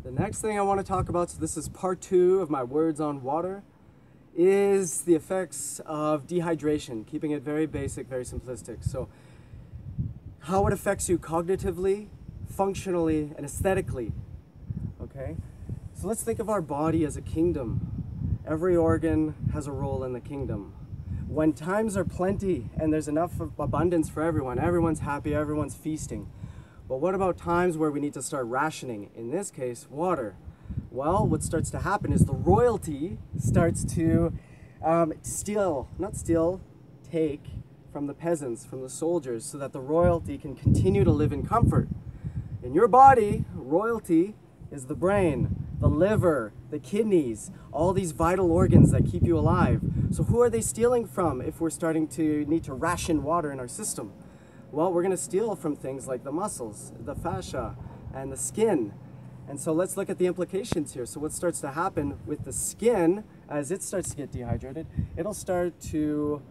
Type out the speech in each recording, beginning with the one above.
The next thing I want to talk about, so this is part 2 of my words on water, is the effects of dehydration, keeping it very basic, very simplistic. So how it affects you cognitively, functionally, and aesthetically. Okay? So let's think of our body as a kingdom. Every organ has a role in the kingdom. When times are plenty and there's enough of abundance for everyone, everyone's happy, everyone's feasting. But what about times where we need to start rationing? In this case, water. Well, what starts to happen is the royalty starts to take from the peasants, from the soldiers, so that the royalty can continue to live in comfort. In your body, royalty is the brain, the liver, the kidneys, all these vital organs that keep you alive. So who are they stealing from if we're starting to need to ration water in our system? Well, we're going to steal from things like the muscles, the fascia, and the skin. And so let's look at the implications here. So what starts to happen with the skin, as it starts to get dehydrated, it'll start to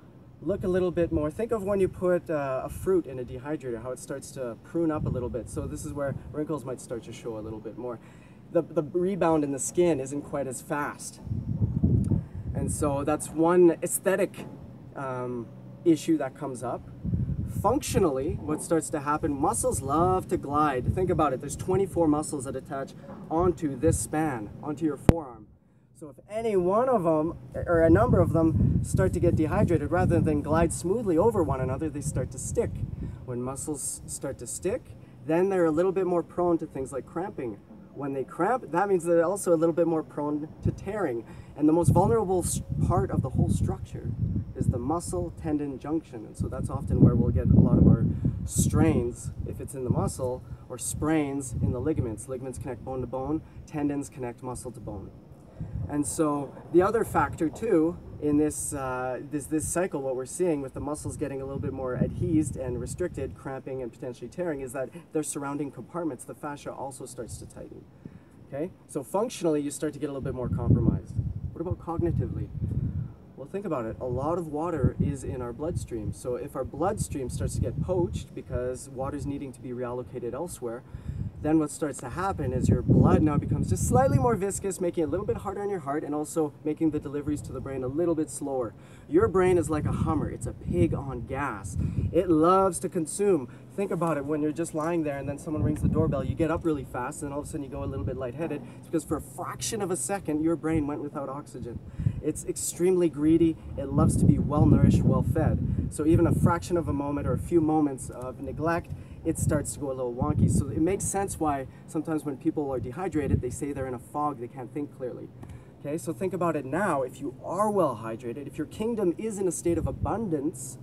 look a little bit more. Think of when you put a fruit in a dehydrator, how it starts to prune up a little bit. So this is where wrinkles might start to show a little bit more. The rebound in the skin isn't quite as fast. And so that's one aesthetic issue that comes up. Functionally, what starts to happen, muscles love to glide. Think about it, there's 24 muscles that attach onto this span, onto your forearm. So if any one of them, or a number of them, start to get dehydrated, rather than glide smoothly over one another, they start to stick. When muscles start to stick, then they're a little bit more prone to things like cramping. When they cramp, that means they're also a little bit more prone to tearing. And the most vulnerable part of the whole structure is the muscle-tendon junction. And so that's often where we'll get a lot of our strains, if it's in the muscle, or sprains in the ligaments. Ligaments connect bone to bone, tendons connect muscle to bone. And so the other factor too, in this cycle, what we're seeing with the muscles getting a little bit more adhesed and restricted, cramping and potentially tearing, is that their surrounding compartments, the fascia, also starts to tighten. Okay? So functionally, you start to get a little bit more compromised. What about cognitively? Well, think about it. A lot of water is in our bloodstream. So if our bloodstream starts to get poached because water's needing to be reallocated elsewhere, then what starts to happen is your blood now becomes just slightly more viscous, making it a little bit harder on your heart, and also making the deliveries to the brain a little bit slower. Your brain is like a Hummer. It's a pig on gas. It loves to consume. Think about it, when you're just lying there and then someone rings the doorbell, you get up really fast and all of a sudden you go a little bit lightheaded. It's because for a fraction of a second, your brain went without oxygen. It's extremely greedy. It loves to be well-nourished, well-fed. So even a fraction of a moment or a few moments of neglect, it starts to go a little wonky. So it makes sense why sometimes when people are dehydrated, they say they're in a fog, they can't think clearly. Okay, so think about it now. If you are well hydrated, if your kingdom is in a state of abundance,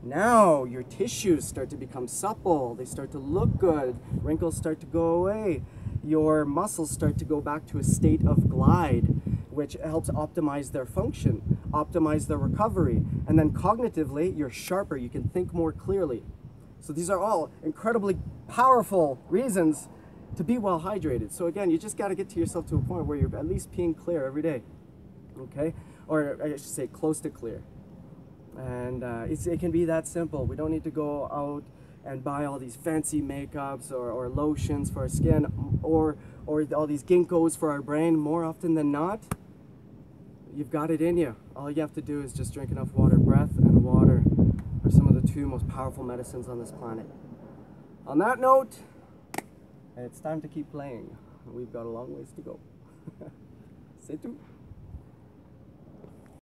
now your tissues start to become supple, they start to look good, wrinkles start to go away, your muscles start to go back to a state of glide, which helps optimize their function, optimize their recovery, and then cognitively, you're sharper, you can think more clearly. So these are all incredibly powerful reasons to be well hydrated. So again, you just got to get to yourself to a point where you're at least peeing clear every day, okay? Or I should say close to clear. And it can be that simple. We don't need to go out and buy all these fancy makeups or lotions for our skin or all these ginkgos for our brain. More often than not, you've got it in you. All you have to do is just drink enough water. Breath and water are some of the two most powerful medicines on this planet. On that note, it's time to keep playing. We've got a long ways to go. C'est tout.